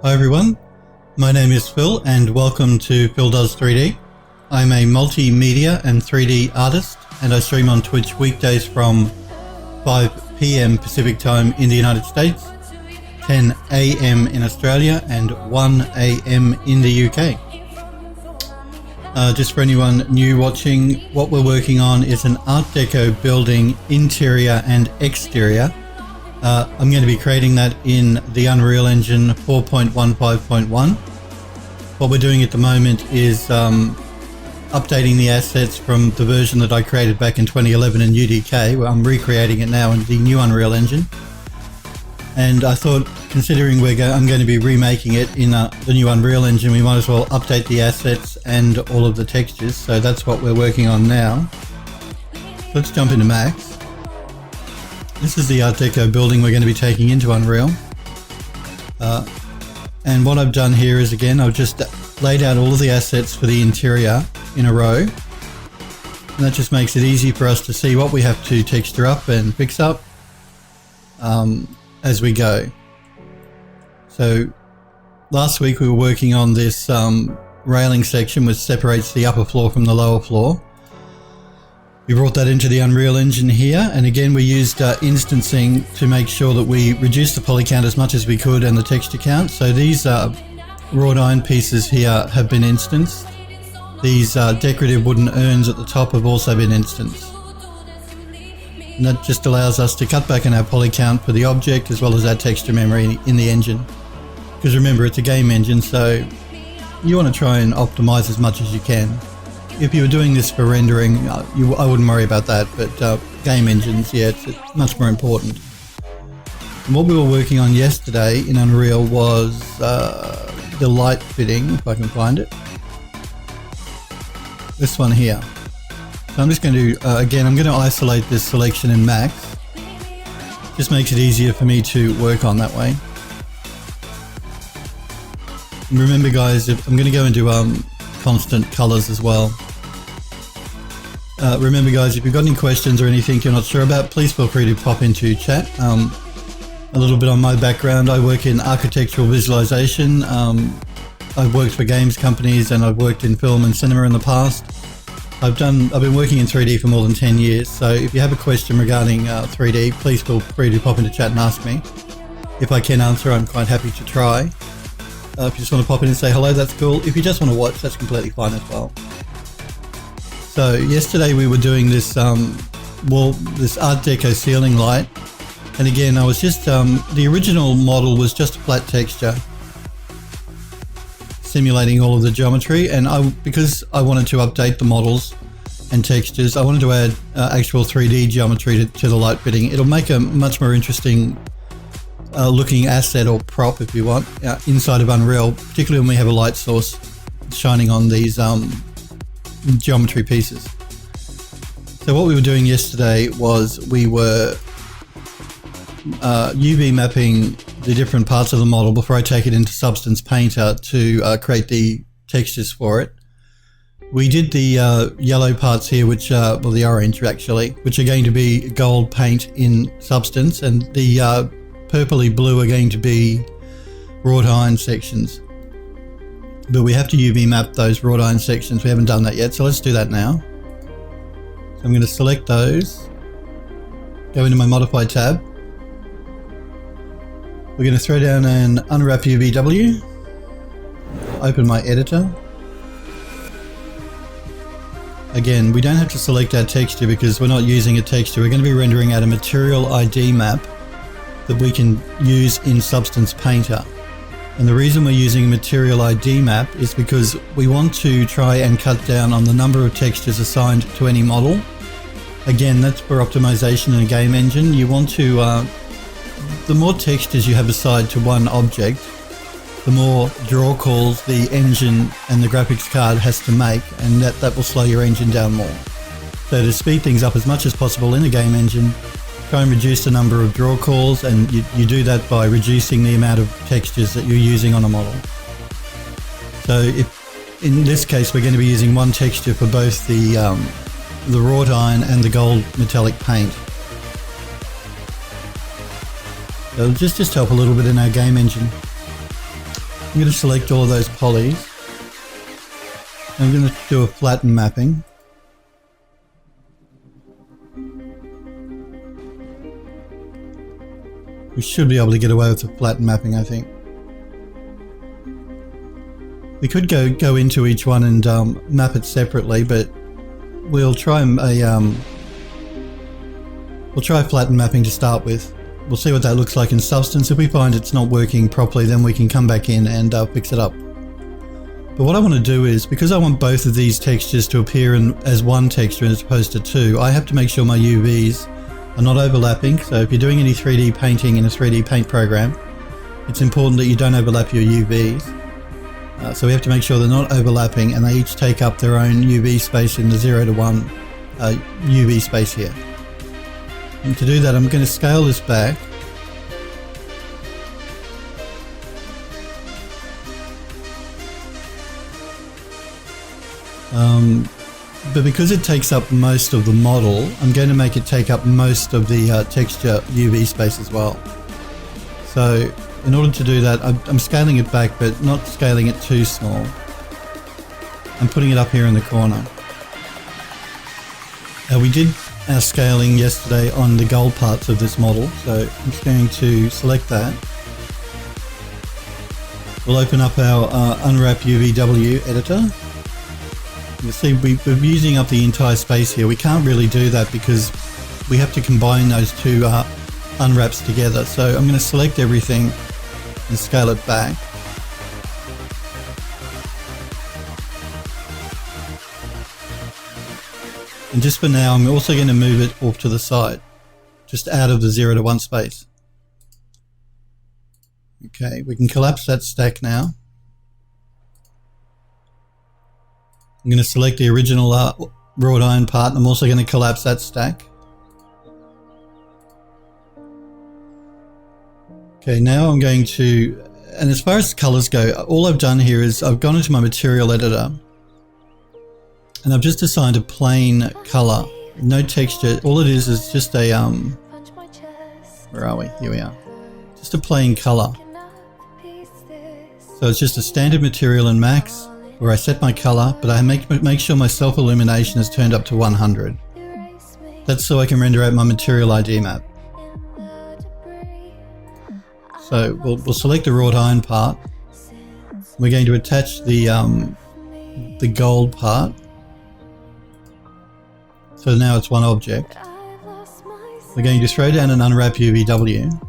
Hi everyone, my name is Phil and welcome to Phil Does 3D. I'm a multimedia and 3D artist and I stream on Twitch weekdays from 5 PM Pacific time in the United States, 10 AM in Australia and 1 AM in the UK. Just for anyone new watching, what we're working on is an Art Deco building interior and exterior. I'm going to be creating that in the Unreal Engine 4.15.1. What we're doing at the moment is updating the assets from the version that I created back in 2011 in UDK, where I'm recreating it now in the new Unreal Engine. And I thought, considering I'm going to be remaking it in the new Unreal Engine, we might as well update the assets and all of the textures. So that's what we're working on now. Let's jump into Max. This is the Art Deco building we're going to be taking into Unreal. And what I've done here is, again, I've just laid out all of the assets for the interior in a row. And that just makes it easy for us to see what we have to texture up and fix up as we go. So last week we were working on this railing section which separates the upper floor from the lower floor. We brought that into the Unreal Engine here, and again we used instancing to make sure that we reduced the poly count as much as we could and the texture count. So these wrought iron pieces here have been instanced. These decorative wooden urns at the top have also been instanced. And that just allows us to cut back on our poly count for the object as well as our texture memory in the engine. Because remember, it's a game engine, so you want to try and optimize as much as you can. If you were doing this for rendering, I wouldn't worry about that, but game engines, yeah, it's much more important. And what we were working on yesterday in Unreal was the light fitting, if I can find it. This one here. So I'm just going to, again, I'm going to isolate this selection in Max. Just makes it easier for me to work on that way. And remember guys, I'm going to go into constant colors as well. Remember guys, if you've got any questions or anything you're not sure about, please feel free to pop into chat. A little bit on my background, I work in architectural visualization. I've worked for games companies and I've worked in film and cinema in the past. I've been working in 3D for more than 10 years, so if you have a question regarding 3D, please feel free to pop into chat and ask me. If I can answer, I'm quite happy to try. If you just want to pop in and say hello, that's cool. If you just want to watch, that's completely fine as well. So yesterday we were doing this this Art Deco ceiling light, and again I was just the original model was just a flat texture simulating all of the geometry, and because I wanted to update the models and textures, I wanted to add actual 3D geometry to the light fitting. It'll make a much more interesting looking asset or prop, if you want, inside of Unreal, particularly when we have a light source shining on these geometry pieces. So what we were doing yesterday was we were UV mapping the different parts of the model before I take it into Substance Painter to create the textures for it. We did the yellow parts here, which well, the orange actually, which are going to be gold paint in Substance, and the purpley blue are going to be wrought iron sections. But we have to UV map those wrought iron sections. We haven't done that yet, so let's do that now. So I'm going to select those, go into my Modify tab. We're going to throw down an Unwrap UVW, open my editor. Again, we don't have to select our texture because we're not using a texture. We're going to be rendering out a material ID map that we can use in Substance Painter. And the reason we're using a material ID map is because we want to try and cut down on the number of textures assigned to any model. Again, that's for optimization in a game engine. You want to, the more textures you have assigned to one object, the more draw calls the engine and the graphics card has to make, and that will slow your engine down more. So to speed things up as much as possible in a game engine, try and reduce the number of draw calls, and you do that by reducing the amount of textures that you're using on a model. So if in this case we're going to be using one texture for both the wrought iron and the gold metallic paint. It'll just help a little bit in our game engine. I'm going to select all of those polys. I'm going to do a flatten mapping. We should be able to get away with the flatten mapping, I think. We could go into each one and map it separately, but we'll try flatten mapping to start with. We'll see what that looks like in Substance. If we find it's not working properly, then we can come back in and fix it up. But what I want to do is, because I want both of these textures to appear as one texture as opposed to two, I have to make sure my UVs are not overlapping. So if you're doing any 3D painting in a 3D paint program, it's important that you don't overlap your UVs. So we have to make sure they're not overlapping, and they each take up their own UV space in the 0 to 1 UV space here. And to do that, I'm going to scale this back. But because it takes up most of the model, I'm going to make it take up most of the texture UV space as well. So in order to do that, I'm scaling it back, but not scaling it too small. I'm putting it up here in the corner. We did our scaling yesterday on the gold parts of this model, so I'm just going to select that. We'll open up our Unwrap UVW editor. You see we're using up the entire space here. We can't really do that because we have to combine those two unwraps together. So I'm going to select everything and scale it back. And just for now, I'm also going to move it off to the side, just out of the 0 to 1 space. Okay, we can collapse that stack now. I'm going to select the original wrought iron part, and I'm also going to collapse that stack. Okay, now I'm going to, and as far as colors go, all I've done here is I've gone into my material editor and I've just assigned a plain color, no texture. All it is just a, where are we? Here we are. Just a plain color. So it's just a standard material in max where I set my color, but I make sure my self-illumination is turned up to 100. That's so I can render out my material ID map. So we'll select the wrought iron part. We're going to attach the gold part. So now it's one object. We're going to throw down an Unwrap UVW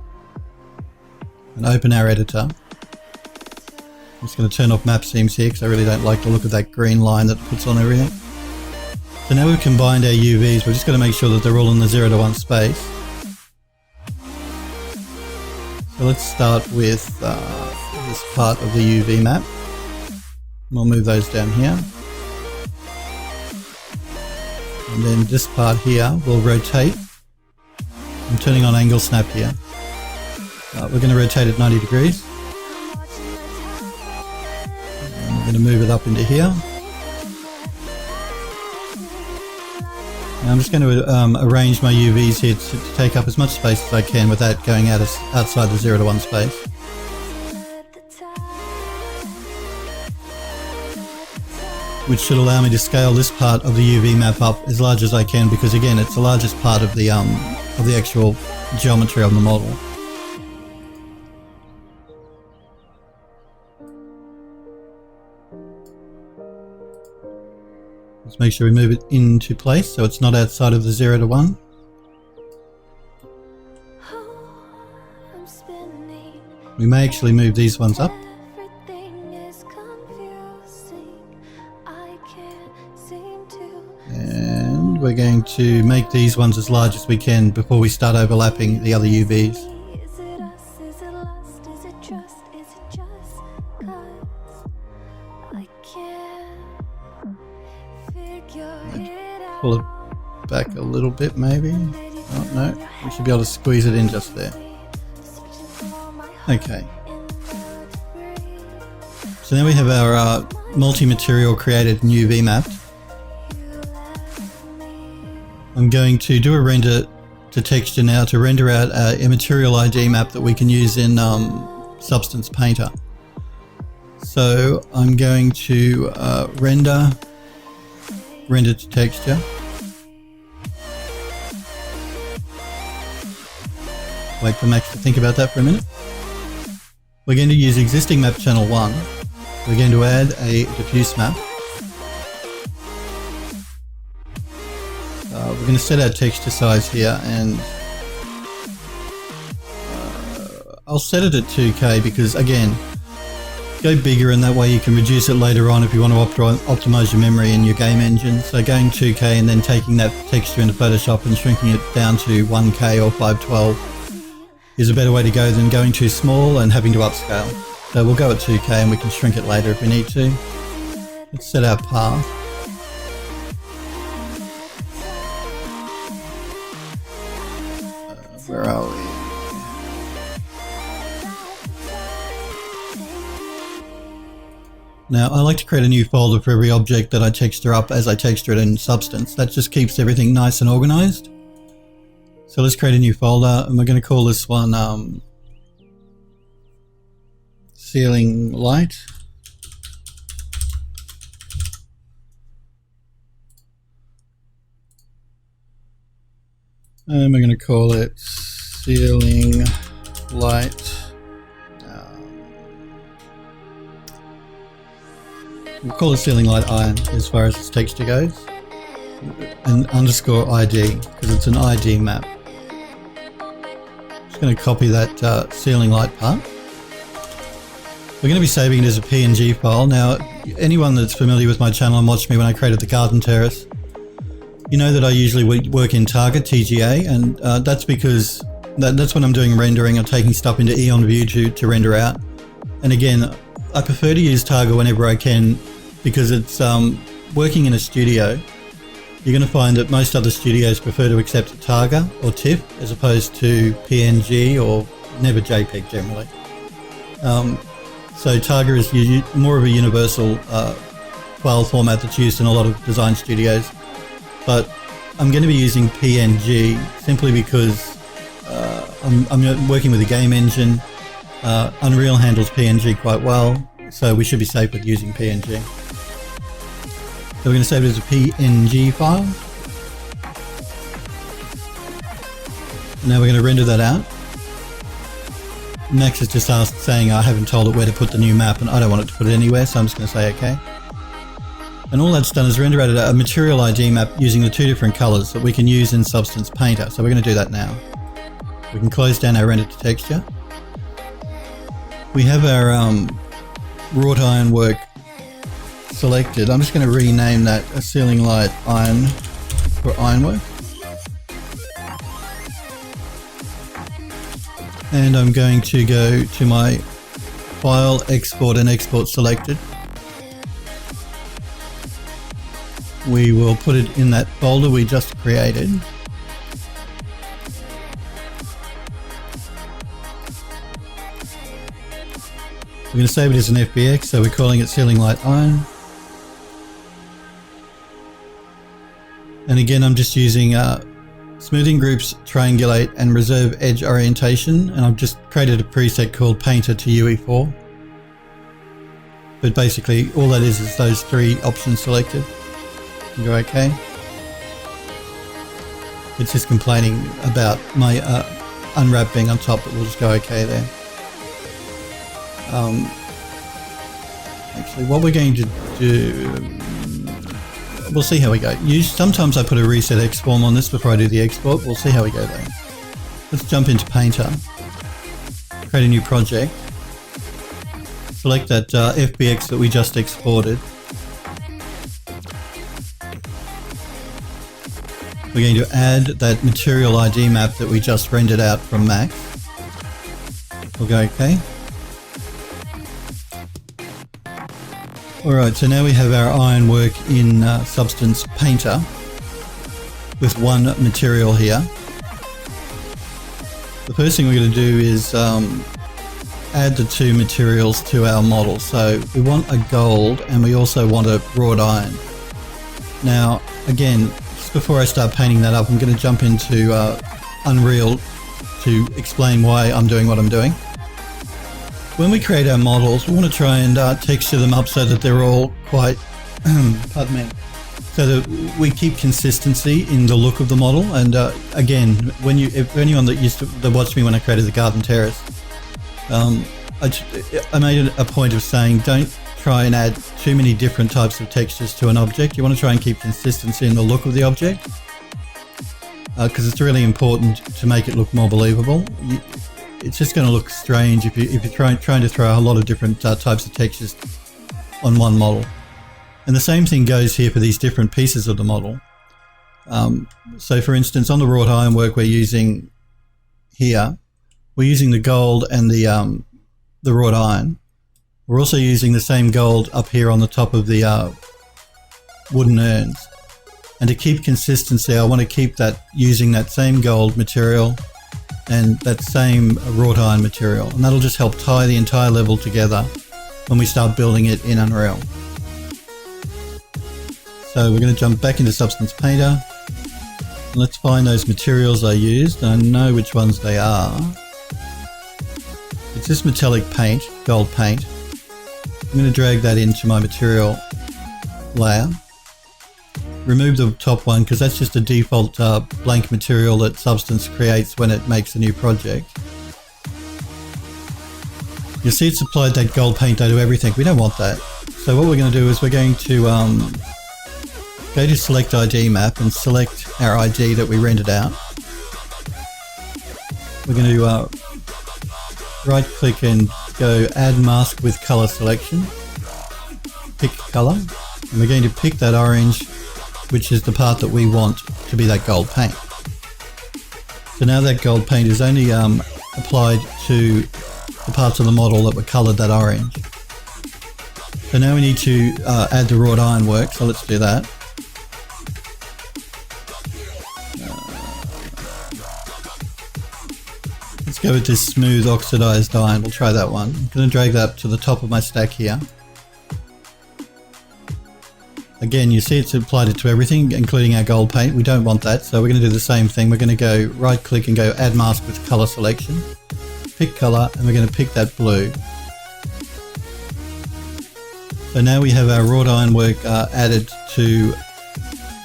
and open our editor. I'm just going to turn off map seams here because I really don't like the look of that green line that puts on everything. So now we've combined our UVs, we're just going to make sure that they're all in the 0 to 1 space. So let's start with this part of the UV map. We'll move those down here. And then this part here will rotate. I'm turning on angle snap here. We're going to rotate it 90 degrees. And we're going to move it up into here. Now I'm just going to arrange my UVs here to take up as much space as I can without going outside the 0 to 1 space. Which should allow me to scale this part of the UV map up as large as I can, because again it's the largest part of the actual geometry of the model. Let's make sure we move it into place so it's not outside of the 0 to 1. We may actually move these ones up. And we're going to make these ones as large as we can before we start overlapping the other UVs. Pull it back a little bit maybe. Oh no, we should be able to squeeze it in just there. Okay. So now we have our multi-material created and UV mapped. I'm going to do a render to texture now to render out a material ID map that we can use in Substance Painter. So I'm going to render to texture. Wait for Max to think about that for a minute. We're going to use existing map channel 1. We're going to add a diffuse map. We're going to set our texture size here, and I'll set it at 2K because, again, go bigger, and that way you can reduce it later on if you want to optimize your memory in your game engine. So going 2K and then taking that texture into Photoshop and shrinking it down to 1K or 512 is a better way to go than going too small and having to upscale. So we'll go at 2K and we can shrink it later if we need to. Let's set our path. Where are we? Now, I like to create a new folder for every object that I texture up as I texture it in Substance. That just keeps everything nice and organized. So let's create a new folder, and we're going to call this one Ceiling Light. And we're going to call it Ceiling Light. We'll call it Ceiling Light Iron as far as its texture goes. And underscore ID, because it's an ID map. Just going to copy that Ceiling Light part. We're going to be saving it as a PNG file. Now, anyone that's familiar with my channel and watched me when I created the garden terrace, you know that I usually work in Target, TGA, and that's because that's when I'm doing rendering or taking stuff into Eon View to render out. And again, I prefer to use Target whenever I can because it's working in a studio. You're going to find that most other studios prefer to accept Targa or TIFF as opposed to PNG or never JPEG generally. So Targa is more of a universal file format that's used in a lot of design studios. But I'm going to be using PNG simply because I'm working with a game engine. Unreal handles PNG quite well, so we should be safe with using PNG. So we're going to save it as a PNG file. And now we're going to render that out. Max has just saying I haven't told it where to put the new map, and I don't want it to put it anywhere, so I'm just going to say OK. And all that's done is render out a material ID map using the two different colors that we can use in Substance Painter. So we're going to do that now. We can close down our render to texture. We have our wrought ironwork selected. I'm just going to rename that a Ceiling Light Iron for Ironwork. And I'm going to go to my File, Export and Export Selected. We will put it in that folder we just created. We're going to save it as an FBX, so we're calling it Ceiling Light Iron. And again, I'm just using Smoothing Groups, Triangulate and Reserve Edge Orientation, and I've just created a preset called Painter to UE4. But basically, all that is those three options selected. You go OK. It's just complaining about my unwrap being on top, but we'll just go OK there. Actually, what we're going to do, we'll see how we go. Sometimes I put a reset X form on this before I do the export. We'll see how we go there. Let's jump into Painter, create a new project, select that FBX that we just exported. We're going to add that material ID map that we just rendered out from Max. We'll go OK. Alright, so now we have our ironwork in Substance Painter with one material here. The first thing we're going to do is add the two materials to our model. So we want a gold and we also want a wrought iron. Now, again, just before I start painting that up, I'm going to jump into Unreal to explain why I'm doing what I'm doing. when we create our models, we want to try and texture them up so that they're all quite, pardon me, so that we keep consistency in the look of the model. And again, if anyone that watched me when I created the garden terrace, I made it a point of saying don't try and add too many different types of textures to an object. You want to try and keep consistency in the look of the object, because it's really important to make it look more believable. It's just going to look strange if you're trying to throw a lot of different types of textures on one model. And the same thing goes here for these different pieces of the model. So for instance, on the wrought ironwork we're using here, we're using the gold and the wrought iron. We're also using the same gold up here on the top of the wooden urns. And to keep consistency, I want to keep that using that same gold material and that same wrought iron material, and that'll just help tie the entire level together when we start building it in Unreal. So we're going to jump back into Substance Painter, and let's find those materials I used. I know which ones they are. It's this metallic paint, gold paint. I'm going to drag that into my material layer. Remove the top one because that's just a default blank material that Substance creates when it makes a new project. You'll see it's applied that gold paint to everything. We don't want that. So what we're going to do is we're going to go to Select ID Map and select our ID that we rendered out. We're going to right click and go Add Mask with Color Selection. Pick Color, and we're going to pick that orange, which is the part that we want to be that gold paint. So now that gold paint is only applied to the parts of the model that were coloured that orange. So now we need to add the wrought ironwork, so let's do that. Let's go with this smooth oxidized iron, we'll try that one. I'm going to drag that up to the top of my stack here. Again, you see it's applied it to everything, including our gold paint. We don't want that, so we're going to do the same thing. We're going to go right click and go Add Mask with Color Selection. Pick Color, and we're going to pick that blue. So now we have our wrought ironwork added to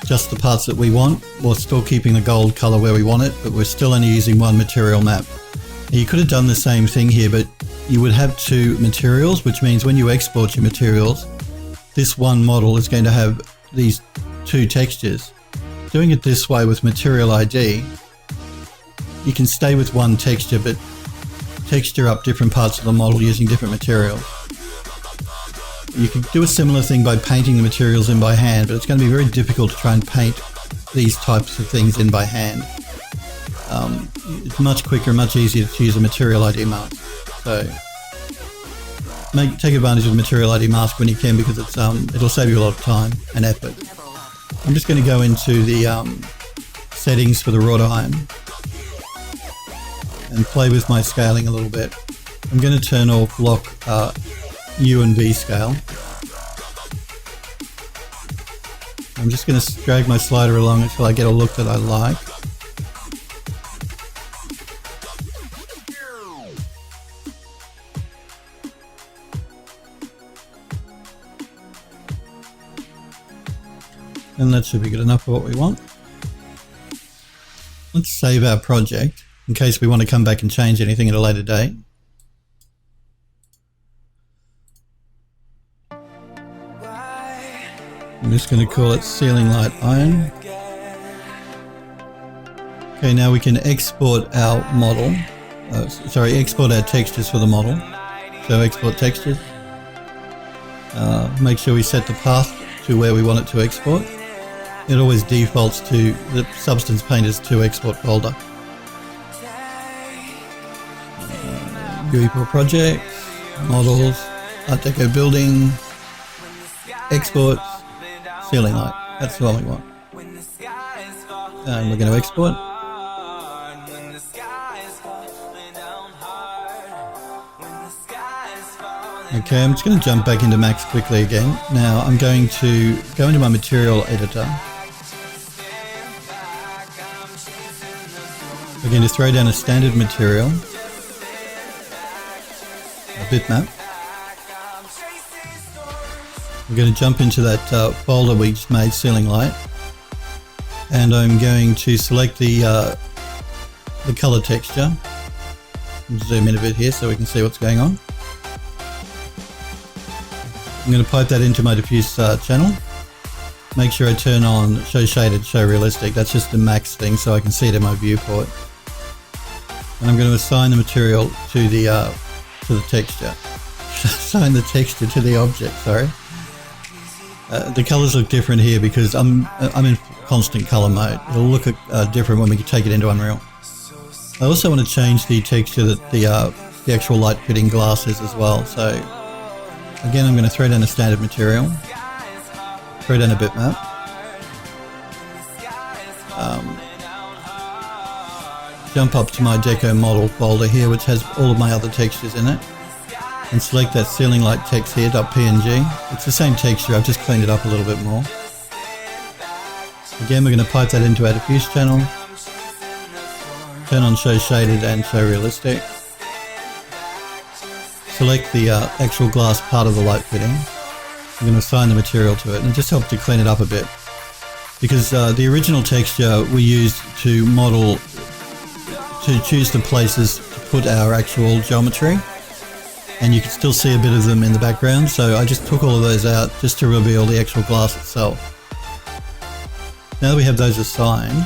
just the parts that we want. We're still keeping the gold color where we want it, but we're still only using one material map. Now, you could have done the same thing here, but you would have two materials, which means when you export your materials, this one model is going to have these two textures. Doing it this way with Material ID, you can stay with one texture but texture up different parts of the model using different materials. You can do a similar thing by painting the materials in by hand, but it's going to be very difficult to try and paint these types of things in by hand. It's much quicker and much easier to use a Material ID mask. So take advantage of the Material ID mask when you can, because it's it'll save you a lot of time and effort. I'm just going to go into the settings for the wrought iron and play with my scaling a little bit. I'm going to turn off lock U and V scale. I'm just going to drag my slider along until I get a look that I like. And that should be good enough for what we want. Let's save our project in case we want to come back and change anything at a later date. I'm just going to call it Ceiling Light Iron. Okay, now we can export our model. Export our textures for the model. So export textures. Make sure we set the path to where we want it to export. It always defaults to the Substance Painter's 2 export folder. UE4 projects, models, Art Deco building, exports, ceiling light. That's what we want. And we're going to export. Okay, I'm just going to jump back into Max quickly again. Now I'm going to go into my material editor. We're going to throw down a standard material, a bitmap. We're going to jump into that folder we just made, Ceiling Light, and I'm going to select the color texture. Zoom in a bit here so we can see what's going on. I'm going to pipe that into my diffuse channel. Make sure I turn on Show Shaded, Show Realistic. That's just the max thing so I can see it in my viewport. And I'm going to assign the material to the texture. Assign the texture to the object, sorry. The colors look different here because I'm in constant color mode. It'll look different when we take it into Unreal. I also want to change the texture that the actual light fitting glass is as well. So again, I'm going to throw down a standard material. Throw down a bitmap. Jump up to my Deco model folder here, which has all of my other textures in it, and select that Ceiling Light text here, .png. It's the same texture, I've just cleaned it up a little bit more. Again, we're going to pipe that into our diffuse channel. Turn on Show Shaded and Show Realistic. Select the actual glass part of the light fitting. I'm going to assign the material to it, and it just helps to clean it up a bit, because the original texture we used to model, to choose the places to put our actual geometry, and you can still see a bit of them in the background, so I just took all of those out just to reveal the actual glass itself. Now that we have those assigned,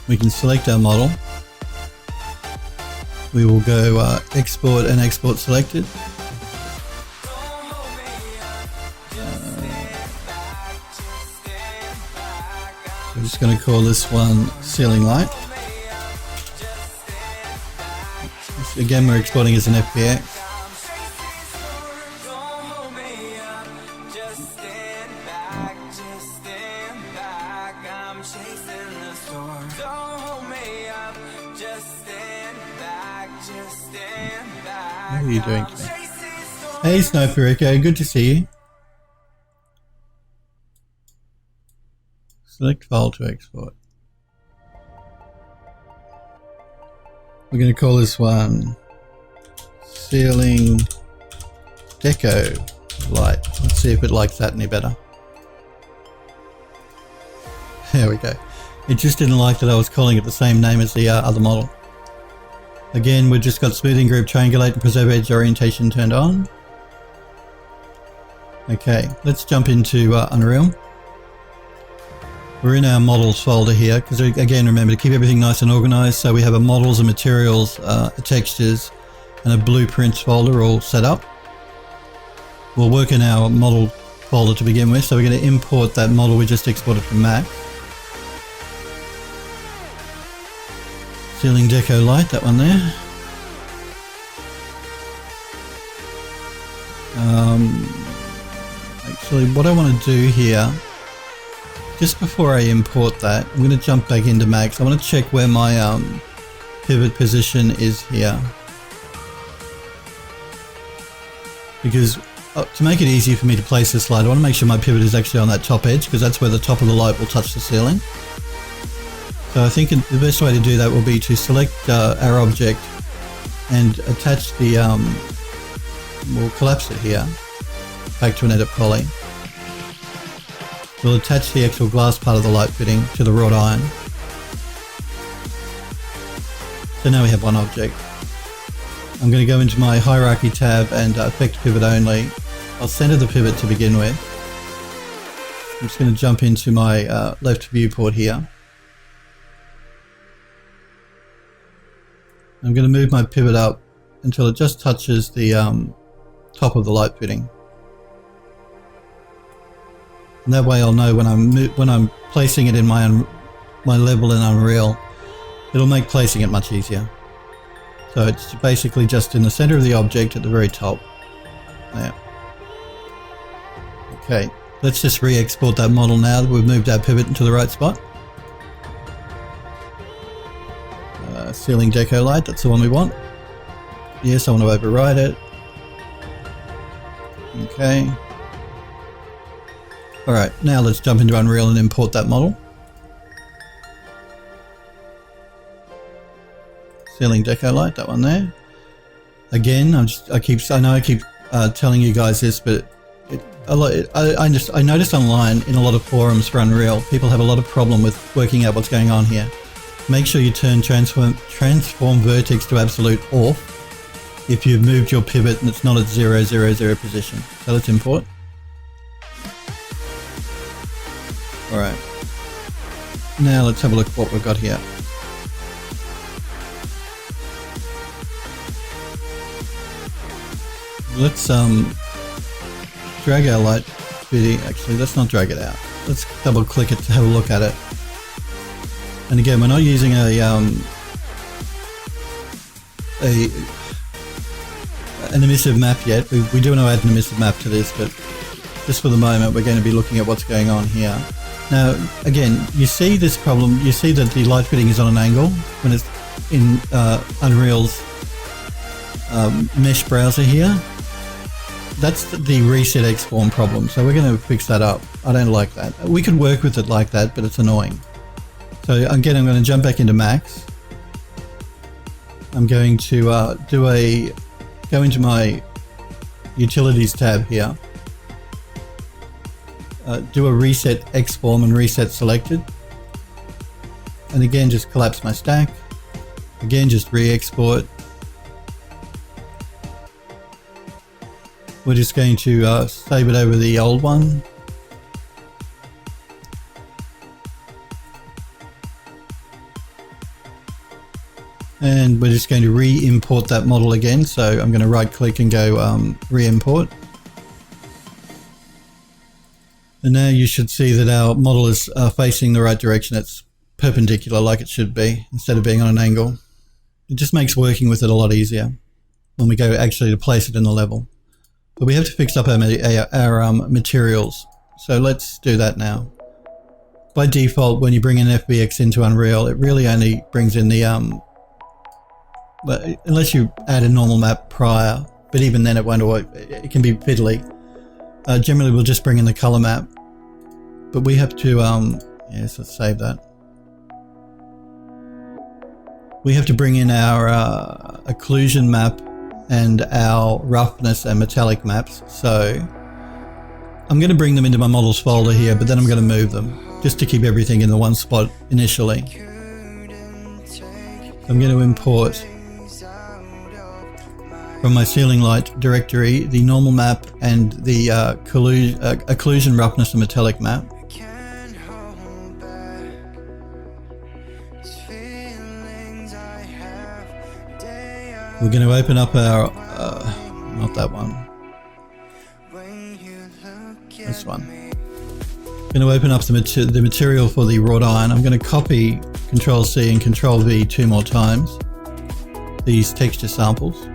we can select our model. We will go export and export selected. I'm just going to call this one Ceiling Light. Again, we're exporting as an FPX. How are you doing today? Hey Sniper Echo, good to see you. Select file to export. We're going to call this one Ceiling Deco Light. Let's see if it likes that any better. There we go. It just didn't like that I was calling it the same name as the other model. Again, we've just got smoothing group, triangulate and preserve edge orientation turned on. Okay, let's jump into Unreal. We're in our models folder here, because again, remember to keep everything nice and organized. So we have a models and materials, textures, and a blueprints folder all set up. We'll work in our model folder to begin with. So we're going to import that model we just exported from Mac. Ceiling Deco Light, that one there. Actually, what I want to do here, just before I import that, I'm going to jump back into Max. I want to check where my pivot position is here. Because to make it easy for me to place this light, I want to make sure my pivot is actually on that top edge, because that's where the top of the light will touch the ceiling. So I think the best way to do that will be to select our object and attach the, we'll collapse it here, back to an edit poly. We'll attach the actual glass part of the light fitting to the wrought iron. So now we have one object. I'm going to go into my hierarchy tab and effect pivot only. I'll center the pivot to begin with. I'm just going to jump into my left viewport here. I'm going to move my pivot up until it just touches the top of the light fitting. And that way I'll know when I'm placing it in my level in Unreal, it'll make placing it much easier. So it's basically just in the center of the object at the very top. There. Okay, let's just re-export that model now that we've moved our pivot into the right spot. Ceiling Deco Light, that's the one we want. Yes, I want to override it. Okay. Alright, now let's jump into Unreal and import that model. Ceiling Deco Light, that one there. Again, I know I keep telling you guys this, but I noticed online in a lot of forums for Unreal, people have a lot of problem with working out what's going on here. Make sure you turn transform vertex to absolute off if you've moved your pivot and it's not at 0, 0, 0 position. So let's import. Alright. Now let's have a look at what we've got here. Let's drag our light fitting. Actually, let's not drag it out. Let's double click it to have a look at it. And again, we're not using an emissive map yet. We do want to add an emissive map to this, but just for the moment, we're going to be looking at what's going on here. Now, again, you see this problem. You see that the light fitting is on an angle when it's in Unreal's mesh browser here. That's the reset X-form problem, so we're going to fix that up. I don't like that. We could work with it like that, but it's annoying. So again, I'm going to jump back into Max. I'm going to go into my Utilities tab here. Do a reset X-form and reset selected. And again, just collapse my stack. Again, just re-export. We're just going to save it over the old one. And we're just going to re-import that model again. So I'm going to right click and go re-import. And now you should see that our model is facing the right direction. It's perpendicular like it should be instead of being on an angle. It just makes working with it a lot easier when we go actually to place it in the level. But we have to fix up our materials. So let's do that now. By default, when you bring an FBX into Unreal, it really only brings in the unless you add a normal map prior, but even then it won't always, it can be fiddly. Generally we'll just bring in the color map, but we have to yes, let's save that. We have to bring in our occlusion map and our roughness and metallic maps. So I'm going to bring them into my models folder here, but then I'm going to move them just to keep everything in the one spot initially. I'm going to import from my ceiling light directory the normal map and the occlusion, roughness and metallic map. We're going to open up our, not that one, this one. I'm going to open up the material for the wrought iron. I'm going to copy Control C and Control V 2 more times, these texture samples.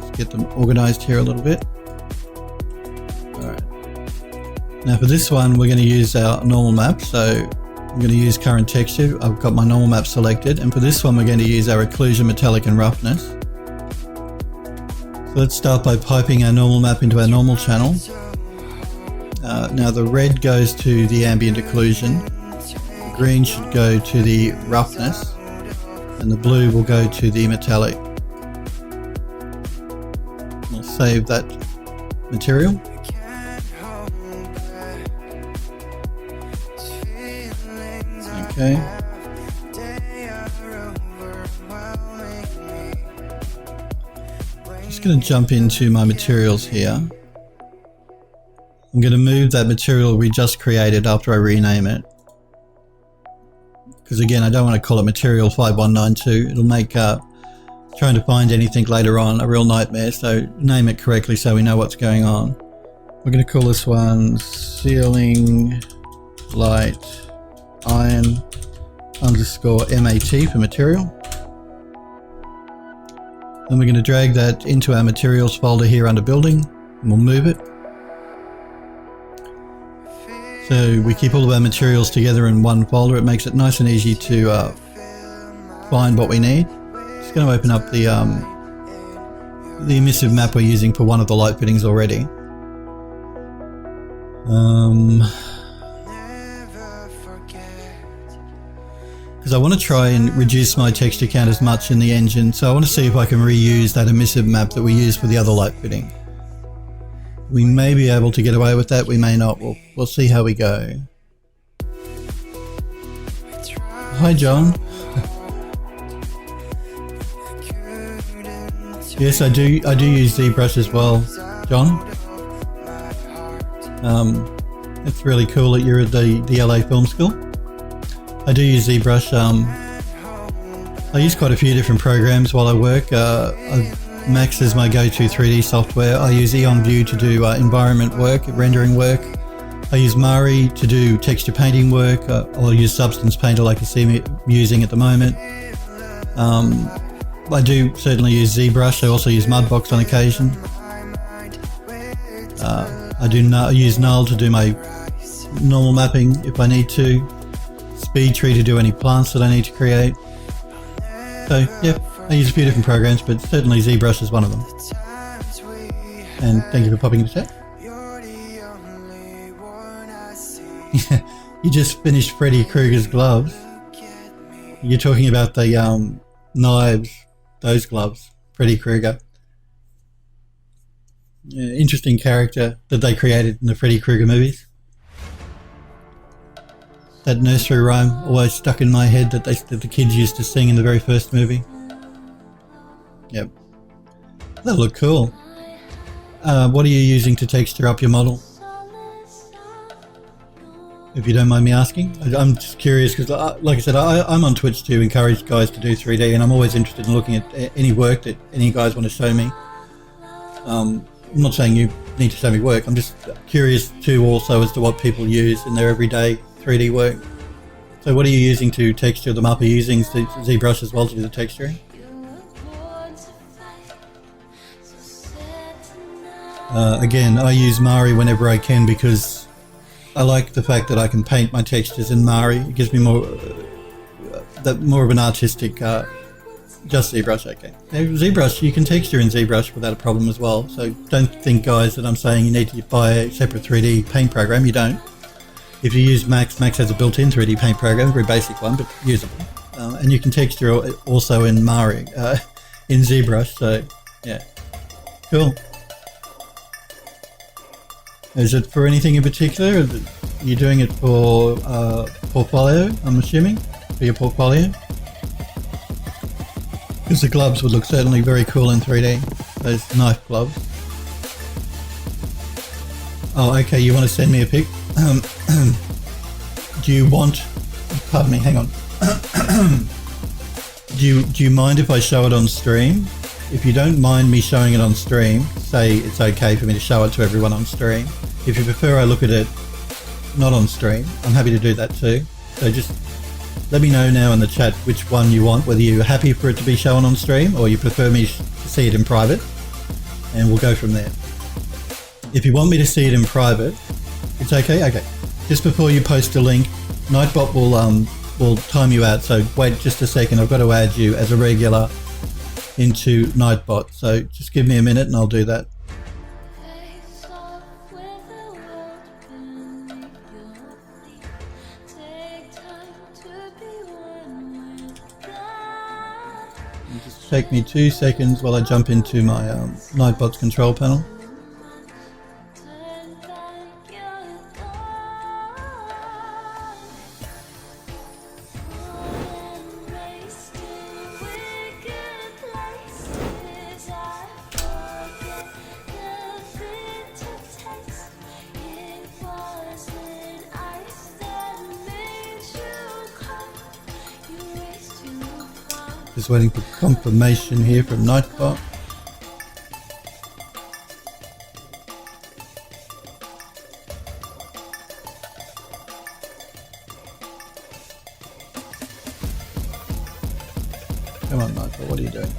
Let's get them organized here a little bit. Now for this one, we're going to use our normal map. So I'm going to use current texture. I've got my normal map selected. And for this one, we're going to use our occlusion, metallic and roughness. So let's start by piping our normal map into our normal channel. Now the red goes to the ambient occlusion. The green should go to the roughness. And the blue will go to the metallic. We'll save that material. Okay. Just going to jump into my materials here. I'm going to move that material we just created after I rename it. Because again, I don't want to call it material 5192. It'll make trying to find anything later on a real nightmare. So name it correctly so we know what's going on. We're going to call this one ceiling light iron underscore MAT for material. Then we're going to drag that into our materials folder here under building and we'll move it. So we keep all of our materials together in one folder. It makes it nice and easy to find what we need. Just going to open up the emissive map we're using for one of the light fittings already. because I want to try and reduce my texture count as much in the engine. So I want to see if I can reuse that emissive map that we used for the other light fitting. We may be able to get away with that, we may not. We'll see how we go. Hi John. Yes, I do use ZBrush as well, John. It's really cool that you're at the LA Film School. I do use ZBrush. I use quite a few different programs while I work. Max is my go-to 3D software. I use Eon View to do environment work, rendering work. I use Mari to do texture painting work. I'll use Substance Painter like you see me using at the moment. I do certainly use ZBrush. I also use Mudbox on occasion. I use Null to do my normal mapping if I need to. SpeedTree to do any plants that I need to create. So yeah, I use a few different programs, but certainly ZBrush is one of them. And thank you for popping in the chat. You just finished Freddy Krueger's gloves. You're talking about the knives, those gloves, Freddy Krueger. Interesting character that they created in the Freddy Krueger movies. That nursery rhyme always stuck in my head that the kids used to sing in the very first movie. Yep. That look cool. What are you using to texture up your model? If you don't mind me asking. I'm just curious because, like I said, I'm on Twitch to encourage guys to do 3D, and I'm always interested in looking at any work that any guys want to show me. I'm not saying you need to show me work. I'm just curious too also as to what people use in their everyday 3D work. So what are you using to texture them up? Are you using ZBrush as well to do the texturing? Again, I use Mari whenever I can because I like the fact that I can paint my textures in Mari. It gives me more of an artistic, just ZBrush, okay. ZBrush, you can texture in ZBrush without a problem as well. So don't think, guys, that I'm saying you need to buy a separate 3D paint program. You don't. If you use Max has a built-in 3D paint program, a very basic one, but usable. And you can texture also in Mari, in ZBrush, so yeah. Cool. Is it for anything in particular? Are you doing it for portfolio, I'm assuming? For your portfolio? Because the gloves would look certainly very cool in 3D. Those knife gloves. Oh, okay, you want to send me a pic? Do you want... Pardon me, hang on. Do you mind if I show it on stream? If you don't mind me showing it on stream, say it's okay for me to show it to everyone on stream. If you prefer I look at it not on stream, I'm happy to do that too. So just let me know now in the chat which one you want, whether you're happy for it to be shown on stream or you prefer me to see it in private, and we'll go from there. If you want me to see it in private, it's okay? Okay. Just before you post a link, Nightbot will time you out, so wait just a second, I've got to add you as a regular into Nightbot, so just give me a minute and I'll do that. Just take me 2 seconds while I jump into my Nightbot's control panel. Just waiting for confirmation here from Nightbot. Come on, Nightbot, what are you doing?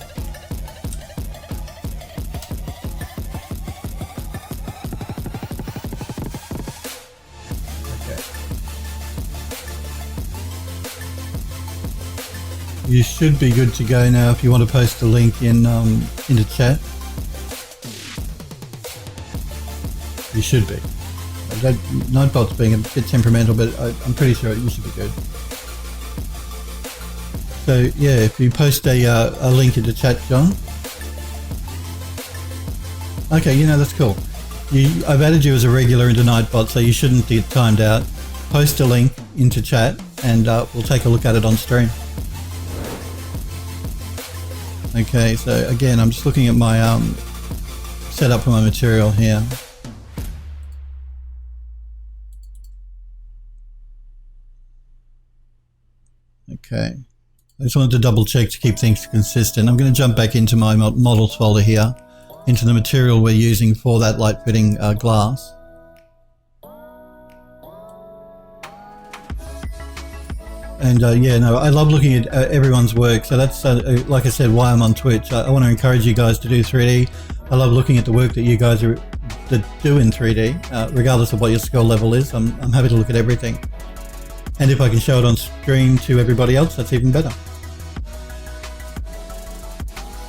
You should be good to go now if you want to post a link in the chat. You should be. Nightbot's being a bit temperamental, but I'm pretty sure you should be good. So yeah, if you post a link into chat, John. Okay, you know, that's cool. I've added you as a regular into Nightbot, so you shouldn't get timed out. Post a link into chat and we'll take a look at it on stream. Okay, so again, I'm just looking at my setup for my material here. Okay, I just wanted to double check to keep things consistent. I'm going to jump back into my models folder here, into the material we're using for that light fitting glass. And yeah, no, I love looking at everyone's work. So that's, like I said, why I'm on Twitch. I want to encourage you guys to do 3D. I love looking at the work that you guys do in 3D, regardless of what your skill level is. I'm happy to look at everything. And if I can show it on screen to everybody else, that's even better.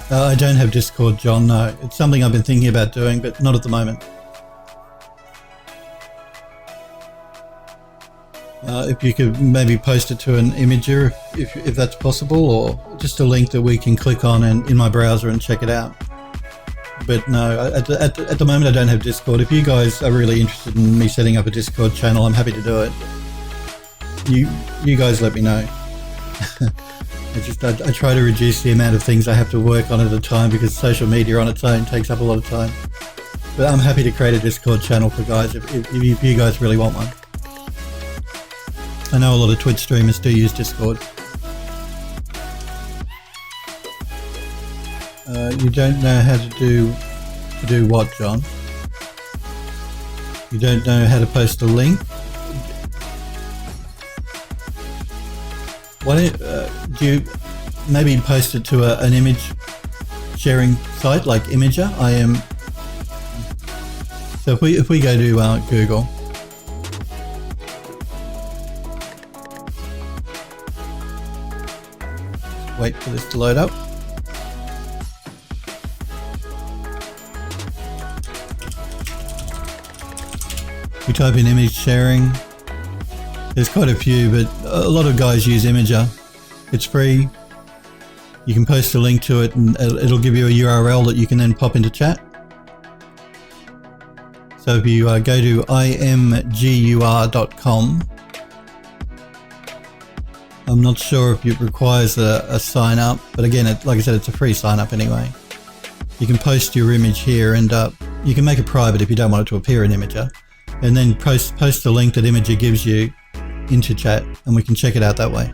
I don't have Discord, John, no. It's something I've been thinking about doing, but not at the moment. If you could maybe post it to an imager, if that's possible, or just a link that we can click on and in my browser and check it out. But no, at the moment I don't have Discord. If you guys are really interested in me setting up a Discord channel, I'm happy to do it. You guys let me know. I try to reduce the amount of things I have to work on at a time because social media on its own takes up a lot of time. But I'm happy to create a Discord channel for guys if you guys really want one. I know a lot of Twitch streamers do use Discord. You don't know how to do what, John? You don't know how to post a link? Why don't do you maybe post it to an image sharing site like Imager? So if we go to Google. Wait for this to load up. We type in image sharing. There's quite a few, but a lot of guys use Imager. It's free. You can post a link to it and it'll give you a URL that you can then pop into chat. So if you go to imgur.com, I'm not sure if it requires a sign up, but again, like I said, it's a free sign up anyway. You can post your image here and you can make it private if you don't want it to appear in Imager, and then post the link that Imager gives you into chat and we can check it out that way.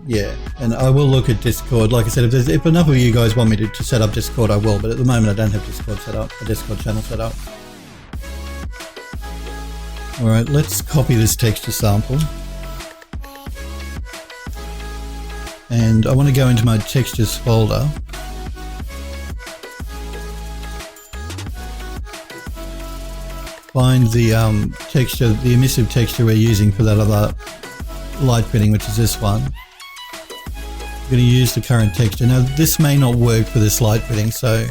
Yeah, and I will look at Discord. Like I said, if enough of you guys want me to set up Discord, I will, but at the moment I don't have Discord set up, a Discord channel set up. Alright, let's copy this texture sample. And I want to go into my textures folder. Find the texture, the emissive texture we're using for that other light fitting, which is this one. I'm going to use the current texture. Now this may not work for this light fitting, so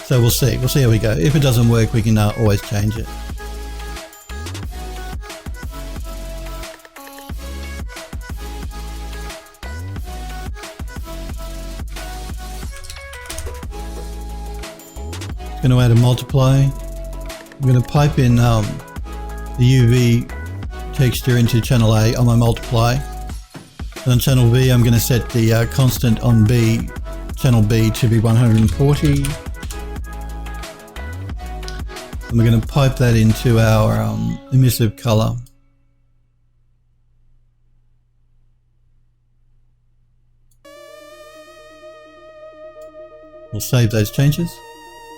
we'll see how we go. If it doesn't work, we can always change it. Going to add a multiply. I'm going to pipe in the UV texture into channel A on my multiply. And on channel B, I'm going to set the constant on B, channel B, to be 140. And we're going to pipe that into our emissive color. We'll save those changes.